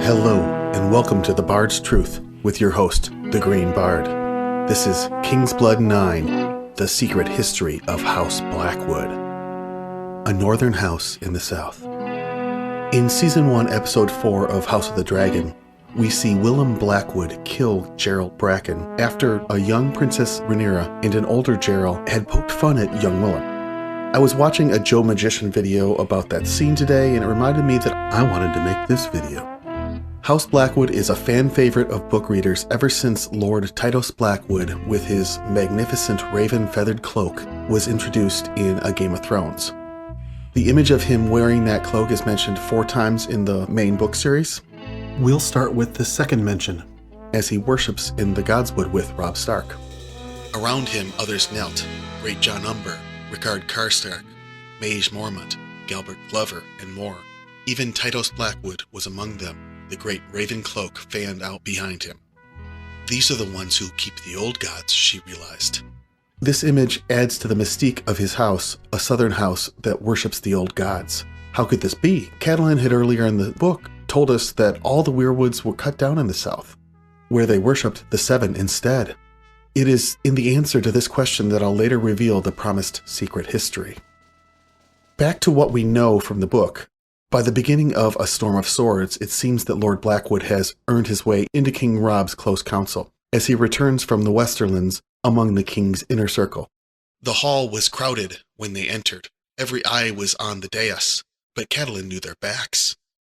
Hello, and welcome to The Bard's Truth with your host, the Green Bard. This is Kingsblood 9, The Secret History of House Blackwood, a northern house in the south. In Season 1, Episode 4 of House of the Dragon, we see Willem Blackwood kill Gerald Bracken after a young Princess Rhaenyra and an older Gerald had poked fun at young Willem. I was watching a Joe Magician video about that scene today, and it reminded me that I wanted to make this video. House Blackwood is a fan favorite of book readers ever since Lord Titos Blackwood, with his magnificent raven-feathered cloak, was introduced in A Game of Thrones. The image of him wearing that cloak is mentioned 4 times in the main book series. We'll start with the second mention, as he worships in the Godswood with Robb Stark. Around him others knelt, Great John Umber, Rickard Karstark, Mage Mormont, Galbert Glover, and more. Even Titos Blackwood was among them, the great raven cloak fanned out behind him. These are the ones who keep the old gods, she realized. This image adds to the mystique of his house, a southern house that worships the old gods. How could this be? Catelyn had earlier in the book told us that all the weirwoods were cut down in the south, where they worshipped the Seven instead. It is in the answer to this question that I'll later reveal the promised secret history. Back to what we know from the book. By the beginning of A Storm of Swords, it seems that Lord Blackwood has earned his way into King Robb's close council, as he returns from the Westerlands among the king's inner circle. The hall was crowded when they entered. Every eye was on the dais, but Catelyn knew their backs.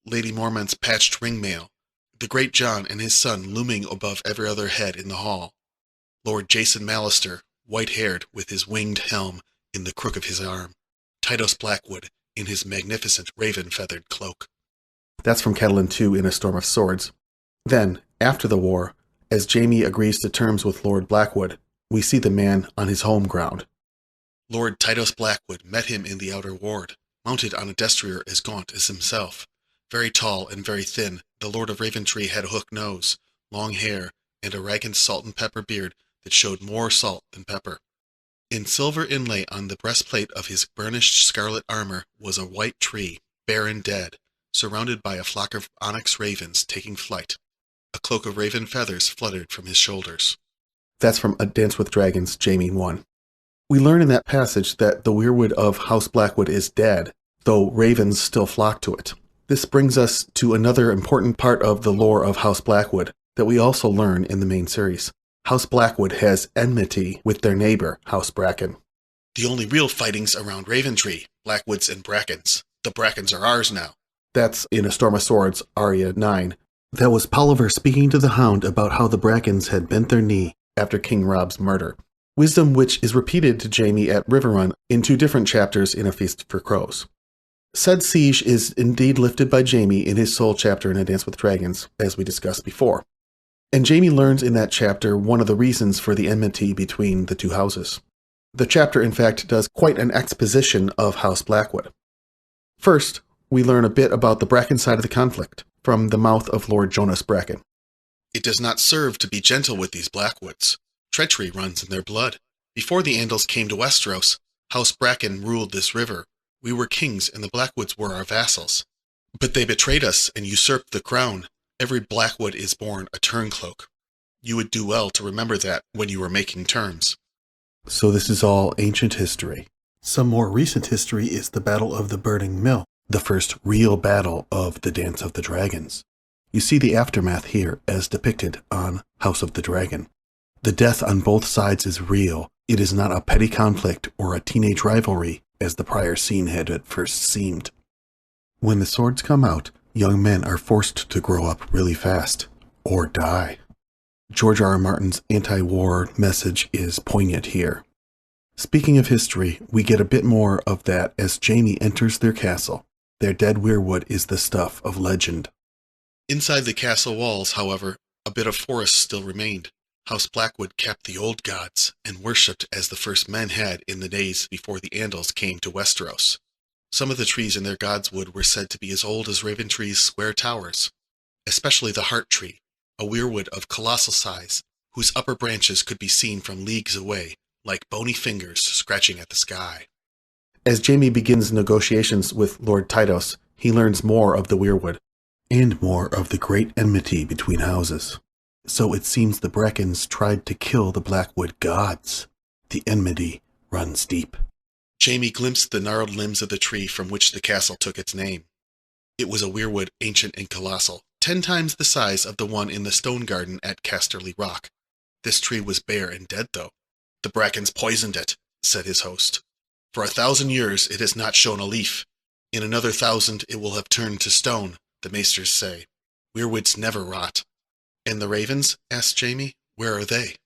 Lady Mormont's patched ringmail, the great John and his son looming above every other head in the hall. Lord Jason Mallister, white-haired with his winged helm in the crook of his arm. Titos Blackwood, in his magnificent raven-feathered cloak. That's from Catelyn 2 in A Storm of Swords. Then, after the war, as Jaime agrees to terms with Lord Blackwood, we see the man on his home ground. Lord Titos Blackwood met him in the outer ward, mounted on a destrier as gaunt as himself. Very tall and very thin, the Lord of Raventree had a hook nose, long hair, and a ragged salt and pepper beard that showed more salt than pepper. In silver inlay on the breastplate of his burnished scarlet armor was a white tree, bare and dead, surrounded by a flock of onyx ravens taking flight. A cloak of raven feathers fluttered from his shoulders. That's from A Dance with Dragons, Jaime 1. We learn in that passage that the weirwood of House Blackwood is dead, though ravens still flock to it. This brings us to another important part of the lore of House Blackwood that we also learn in the main series. House Blackwood has enmity with their neighbor, House Bracken. The only real fighting's around Raventree, Blackwoods and Brackens. The Brackens are ours now. That's in A Storm of Swords, Arya 9. That was Polliver speaking to the Hound about how the Brackens had bent their knee after King Robb's murder. Wisdom which is repeated to Jaime at Riverrun in 2 different chapters in A Feast for Crows. Said siege is indeed lifted by Jaime in his soul chapter in A Dance with Dragons, as we discussed before. And Jaime learns in that chapter one of the reasons for the enmity between the 2 houses. The chapter, in fact, does quite an exposition of House Blackwood. First, we learn a bit about the Bracken side of the conflict, from the mouth of Lord Jonos Bracken. It does not serve to be gentle with these Blackwoods. Treachery runs in their blood. Before the Andals came to Westeros, House Bracken ruled this river. We were kings and the Blackwoods were our vassals. But they betrayed us and usurped the crown. Every Blackwood is born a turncloak. You would do well to remember that when you were making terms. So this is all ancient history. Some more recent history is the Battle of the Burning Mill, the first real battle of the Dance of the Dragons. You see the aftermath here as depicted on House of the Dragon. The death on both sides is real. It is not a petty conflict or a teenage rivalry, as the prior scene had at first seemed. When the swords come out, young men are forced to grow up really fast, or die. George R. R. Martin's anti-war message is poignant here. Speaking of history, we get a bit more of that as Jaime enters their castle. Their dead weirwood is the stuff of legend. Inside the castle walls, however, a bit of forest still remained. House Blackwood kept the old gods and worshipped as the first men had in the days before the Andals came to Westeros. Some of the trees in their godswood were said to be as old as Raventree's square towers, especially the heart tree, a weirwood of colossal size, whose upper branches could be seen from leagues away, like bony fingers scratching at the sky. As Jaime begins negotiations with Lord Tytos, he learns more of the weirwood, and more of the great enmity between houses. So it seems the Brackens tried to kill the Blackwood gods. The enmity runs deep. Jaime glimpsed the gnarled limbs of the tree from which the castle took its name. It was a weirwood, ancient and colossal, 10 times the size of the one in the stone garden at Casterly Rock. This tree was bare and dead, though. The Brackens poisoned it, said his host. For 1,000 years it has not shown a leaf. In another 1,000 it will have turned to stone, the maesters say. Weirwoods never rot. And the ravens? Asked Jaime. Where are they?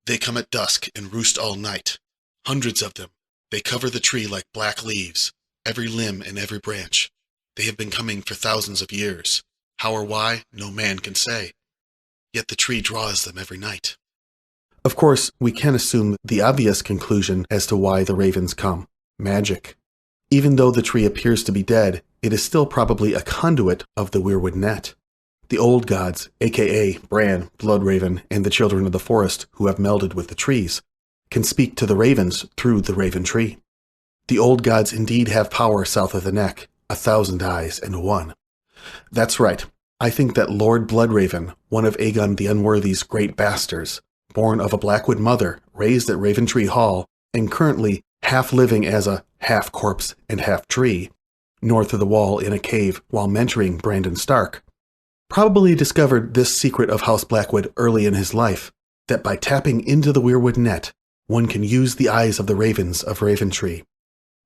They come at dusk and roost all night. Hundreds of them. They cover the tree like black leaves, every limb and every branch. They have been coming for thousands of years. How or why, no man can say. Yet the tree draws them every night. Of course, we can assume the obvious conclusion as to why the ravens come. Magic. Even though the tree appears to be dead, it is still probably a conduit of the weirwood net. The old gods, aka Bran, Bloodraven, and the children of the forest who have melded with the trees, can speak to the ravens through the Raventree. The old gods indeed have power south of the neck, 1,000 eyes and one. That's right. I think that Lord Bloodraven, one of Aegon the Unworthy's great bastards, born of a Blackwood mother, raised at Raventree Hall, and currently half living as a half-corpse and half-tree, north of the wall in a cave while mentoring Brandon Stark, probably discovered this secret of House Blackwood early in his life, that by tapping into the weirwood net, one can use the eyes of the ravens of Raventree.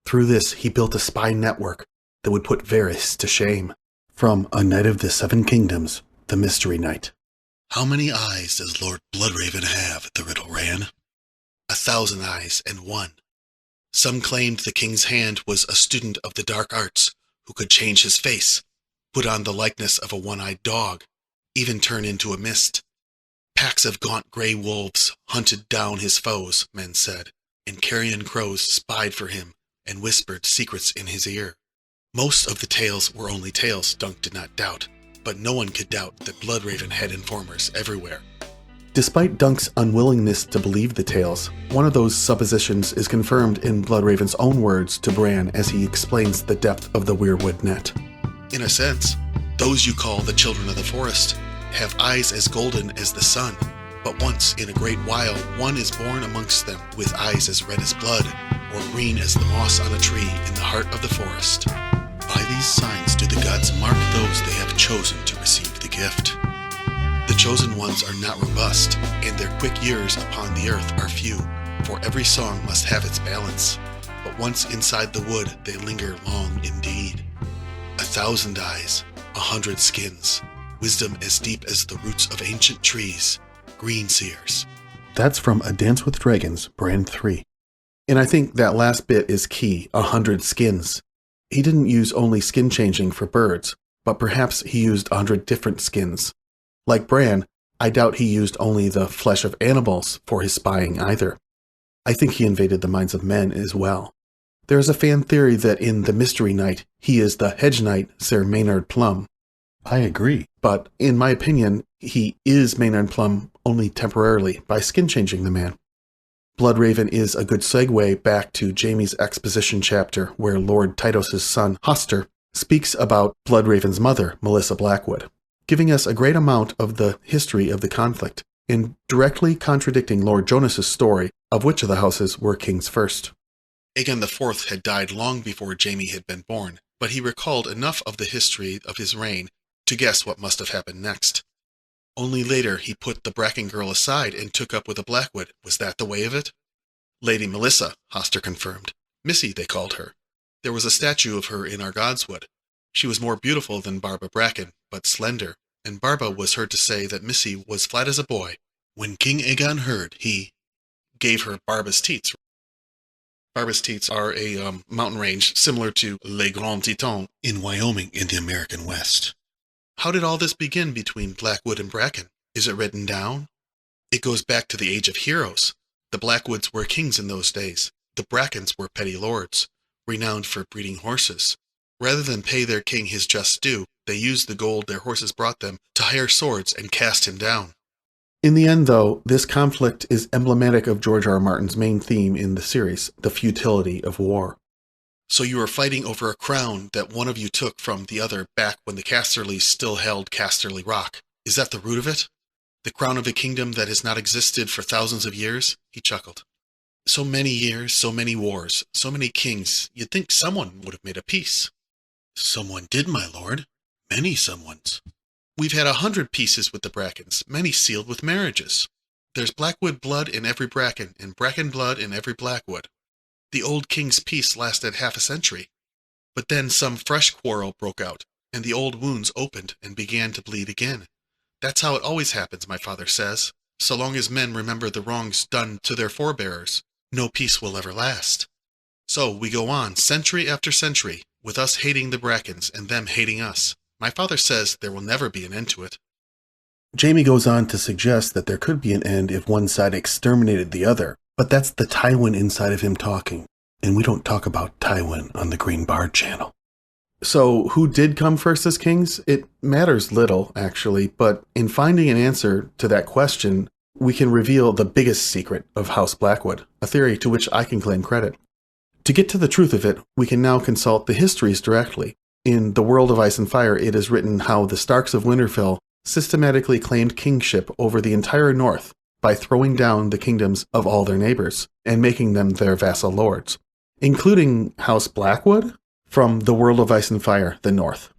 Through this, he built a spy network that would put Varys to shame. From A Knight of the Seven Kingdoms, The Mystery Knight. How many eyes does Lord Bloodraven have? The riddle ran. 1,000 eyes and one. Some claimed the king's hand was a student of the dark arts who could change his face, put on the likeness of a one-eyed dog, even turn into a mist. Packs of gaunt grey wolves hunted down his foes, men said, and carrion crows spied for him and whispered secrets in his ear. Most of the tales were only tales, Dunk did not doubt, but no one could doubt that Bloodraven had informers everywhere. Despite Dunk's unwillingness to believe the tales, one of those suppositions is confirmed in Bloodraven's own words to Bran as he explains the depth of the weirwood net. In a sense, those you call the children of the forest have eyes as golden as the sun, but once in a great while one is born amongst them with eyes as red as blood, or green as the moss on a tree in the heart of the forest. By these signs do the gods mark those they have chosen to receive the gift. The chosen ones are not robust, and their quick years upon the earth are few, for every song must have its balance. But once inside the wood, they linger long indeed. 1,000 eyes, 100 skins, wisdom as deep as the roots of ancient trees, green seers. That's from A Dance with Dragons, Brand 3. And I think that last bit is key, 100 skins. He didn't use only skin changing for birds, but perhaps he used 100 different skins. Like Bran, I doubt he used only the flesh of animals for his spying either. I think he invaded the minds of men as well. There is a fan theory that in The Mystery Knight, he is the Hedge Knight Sir Maynard Plum. I agree, but in my opinion, he is Maynard Plum only temporarily by skin changing the man. Bloodraven is a good segue back to Jaime's exposition chapter where Lord Tytos' son, Hoster, speaks about Bloodraven's mother, Melissa Blackwood, giving us a great amount of the history of the conflict, and directly contradicting Lord Jonas' story of which of the houses were kings first. Aegon IV had died long before Jaime had been born, but he recalled enough of the history of his reign to guess what must have happened next. Only later he put the Bracken girl aside and took up with a Blackwood. Was that the way of it? Lady Melissa, Hoster confirmed. Missy, they called her. There was a statue of her in our Godswood. She was more beautiful than Barbara Bracken, but slender, and Barba was heard to say that Missy was flat as a boy. When King Aegon heard, he gave her Barba's teats. Barba's teats are a mountain range similar to Les Grands Tetons in Wyoming in the American West. How did all this begin between Blackwood and Bracken? Is it written down? It goes back to the Age of Heroes. The Blackwoods were kings in those days. The Brackens were petty lords, renowned for breeding horses. Rather than pay their king his just due, they used the gold their horses brought them to hire swords and cast him down. In the end, though, this conflict is emblematic of George R. R. Martin's main theme in the series, the futility of war. So you were fighting over a crown that one of you took from the other back when the Casterlys still held Casterly Rock. Is that the root of it? The crown of a kingdom that has not existed for thousands of years? He chuckled. So many years, so many wars, so many kings, you'd think someone would have made a peace. Someone did, my lord. Many someones. We've had 100 peaces with the Brackens, many sealed with marriages. There's Blackwood blood in every Bracken, and Bracken blood in every Blackwood. The old king's peace lasted half a century. But then some fresh quarrel broke out, and the old wounds opened and began to bleed again. That's how it always happens, my father says. So long as men remember the wrongs done to their forebears, no peace will ever last. So we go on, century after century, with us hating the Brackens and them hating us. My father says there will never be an end to it. Jaime goes on to suggest that there could be an end if one side exterminated the other, but that's the Tywin inside of him talking, and we don't talk about Tywin on the Green Bard channel. So who did come first as kings? It matters little, actually, but in finding an answer to that question, we can reveal the biggest secret of House Blackwood, a theory to which I can claim credit. To get to the truth of it, we can now consult the histories directly. In The World of Ice and Fire, it is written how the Starks of Winterfell systematically claimed kingship over the entire north by throwing down the kingdoms of all their neighbors and making them their vassal lords, including House Blackwood from The World of Ice and Fire, the north.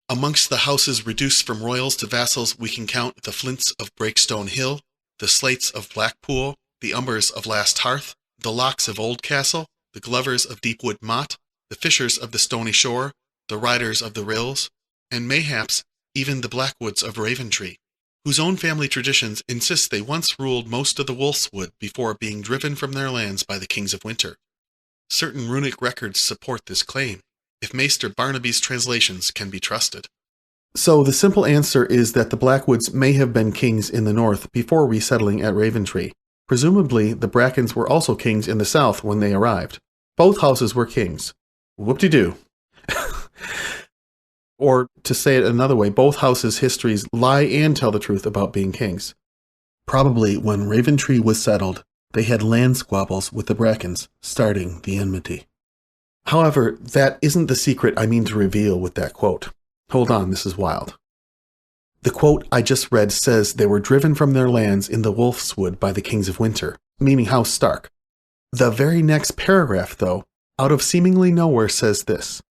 Amongst the houses reduced from royals to vassals, we can count the Flints of Breakstone Hill, the Slates of Blackpool, the Umbers of Last Hearth, the Locks of Oldcastle, the Glovers of Deepwood Motte, the Fishers of the Stony Shore, the Riders of the Rills, and mayhaps even the Blackwoods of Raventree, whose own family traditions insist they once ruled most of the Wolfswood before being driven from their lands by the Kings of Winter. Certain runic records support this claim, if Maester Barnaby's translations can be trusted. So the simple answer is that the Blackwoods may have been kings in the north before resettling at Raventree. Presumably, the Brackens were also kings in the south when they arrived. Both houses were kings. Whoop-de-doo. Or, to say it another way, both houses' histories lie and tell the truth about being kings. Probably when Raventree was settled, they had land squabbles with the Brackens, starting the Enmity. However, that isn't the secret I mean to reveal with that quote. Hold on, this is wild. The quote I just read says they were driven from their lands in the Wolfswood by the Kings of Winter, meaning House Stark. The very next paragraph, though, out of seemingly nowhere says this.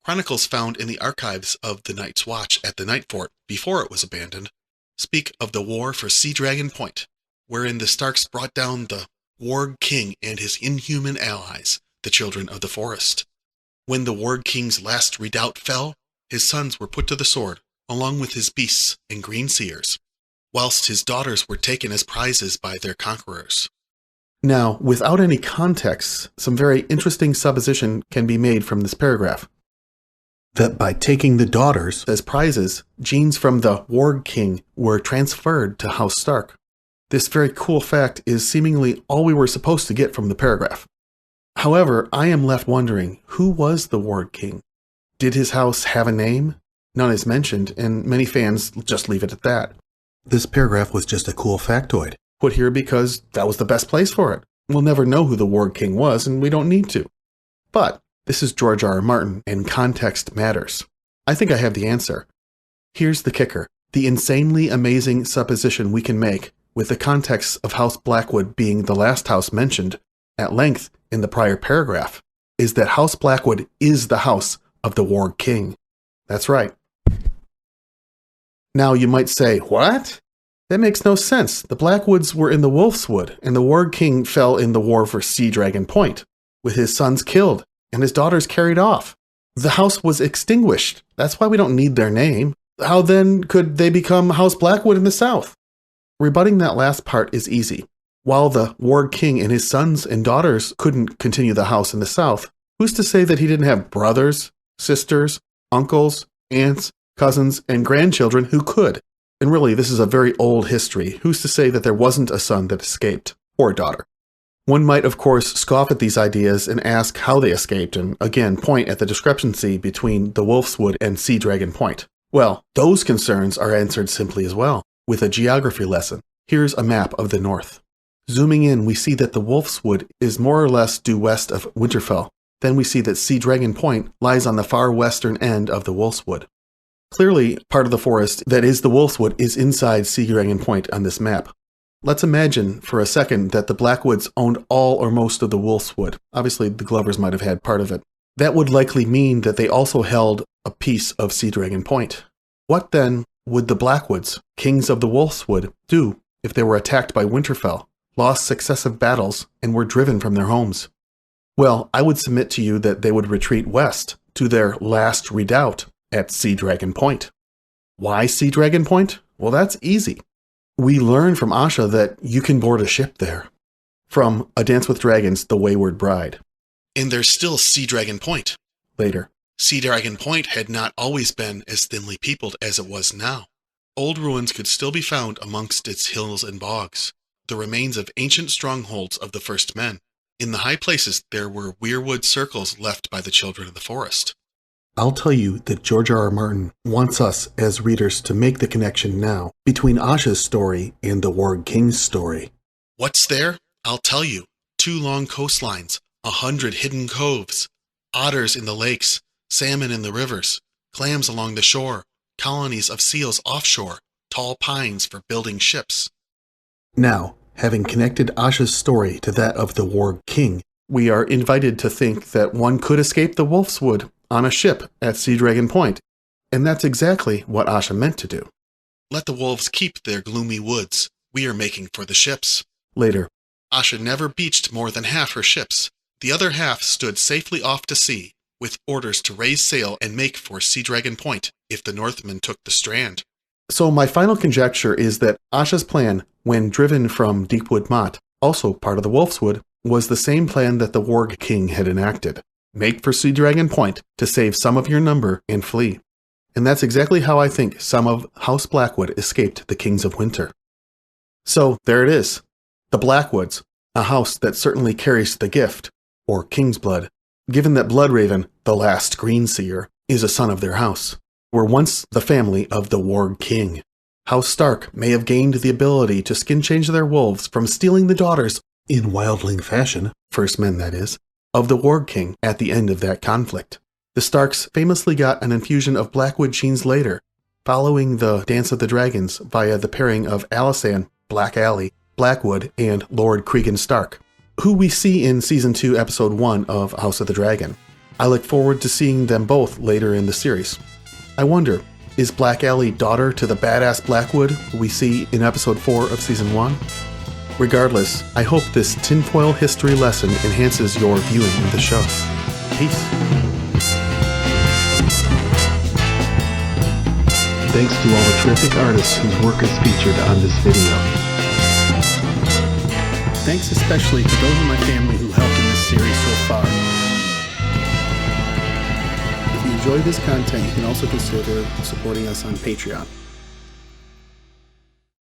Chronicles found in the archives of the Night's Watch at the Night Fort, before it was abandoned, speak of the war for Sea Dragon Point, wherein the Starks brought down the Warg King and his inhuman allies, the Children of the Forest. When the Warg King's last redoubt fell, his sons were put to the sword, along with his beasts and green seers, whilst his daughters were taken as prizes by their conquerors. Now, without any context, some very interesting supposition can be made from this paragraph. That by taking the daughters as prizes, genes from the Warg King were transferred to House Stark. This very cool fact is seemingly all we were supposed to get from the paragraph. However, I am left wondering, who was the Warg King? Did his house have a name? None is mentioned, and many fans just leave it at that. This paragraph was just a cool factoid, put here because that was the best place for it. We'll never know who the Warg King was, and we don't need to. But this is George R. R. Martin, and context matters. I think I have the answer. Here's the kicker. The insanely amazing supposition we can make, with the context of House Blackwood being the last house mentioned at length in the prior paragraph, is that House Blackwood is the house of the Warg King. That's right. Now you might say, what? That makes no sense. The Blackwoods were in the Wolfswood, and the Warg King fell in the war for Sea Dragon Point, with his sons killed and his daughters carried off. The house was extinguished. That's why we don't need their name. How then could they become House Blackwood in the south? Rebutting that last part is easy. While the Warg King and his sons and daughters couldn't continue the house in the south, who's to say that he didn't have brothers, sisters, uncles, aunts, cousins, and grandchildren who could? And really, this is a very old history. Who's to say that there wasn't a son that escaped, or a daughter? One might, of course, scoff at these ideas and ask how they escaped, and again point at the discrepancy between the Wolfswood and Sea Dragon Point. Well, those concerns are answered simply as well, with a geography lesson. Here's a map of the north. Zooming in, we see that the Wolfswood is more or less due west of Winterfell. then we see that Sea Dragon Point lies on the far western end of the Wolfswood. Clearly, part of the forest that is the Wolfswood is inside Sea Dragon Point on this map. Let's imagine for a second that the Blackwoods owned all or most of the Wolfswood. Obviously, the Glovers might have had part of it. That would likely mean that they also held a piece of Sea Dragon Point. What then would the Blackwoods, kings of the Wolfswood, do if they were attacked by Winterfell, lost successive battles, and were driven from their homes? Well, I would submit to you that they would retreat west to their last redoubt at Sea Dragon Point. Why Sea Dragon Point? Well, that's easy. We learn from Asha that you can board a ship there. From A Dance with Dragons, The Wayward Bride. And there's still Sea Dragon Point. Later, Sea Dragon Point had not always been as thinly peopled as it was now. Old ruins could still be found amongst its hills and bogs, the remains of ancient strongholds of the first men. In the high places, there were weirwood circles left by the children of the forest. I'll tell you that George R. R. Martin wants us as readers to make the connection now between Asha's story and the Warg King's story. What's there? I'll tell you. 2 long coastlines, 100 hidden coves, otters in the lakes, salmon in the rivers, clams along the shore, colonies of seals offshore, tall pines for building ships. Now, having connected Asha's story to that of the Warg King, we are invited to think that one could escape the Wolfswood on a ship at Sea Dragon Point, and that's exactly what Asha meant to do. Let the wolves keep their gloomy woods. We are making for the ships. Later, Asha never beached more than half her ships. The other half stood safely off to sea, with orders to raise sail and make for Sea Dragon Point if the Northmen took the strand. So my final conjecture is that Asha's plan, when driven from Deepwood Motte, also part of the Wolfswood, was the same plan that the Warg King had enacted. Make for Sea Dragon Point to save some of your number and flee. And that's exactly how I think some of House Blackwood escaped the Kings of Winter. So there it is. The Blackwoods, a house that certainly carries the gift, or Kingsblood, given that Bloodraven, the last Greenseer, is a son of their house, were once the family of the Warg King. House Stark may have gained the ability to skin change their wolves from stealing the daughters, in wildling fashion, first men that is, of the Warg King at the end of that conflict. The Starks famously got an infusion of Blackwood genes later, following the Dance of the Dragons via the pairing of Alysanne, Black Aly, Blackwood, and Lord Cregan Stark, who we see in Season 2, Episode 1 of House of the Dragon. I look forward to seeing them both later in the series. I wonder, is Black Aly daughter to the badass Blackwood who we see in Episode 4 of Season 1? Regardless, I hope this tinfoil history lesson enhances your viewing of the show. Peace. Thanks to all the terrific artists whose work is featured on this video. Thanks especially to those in my family who helped in this series so far. If you enjoy this content, you can also consider supporting us on Patreon.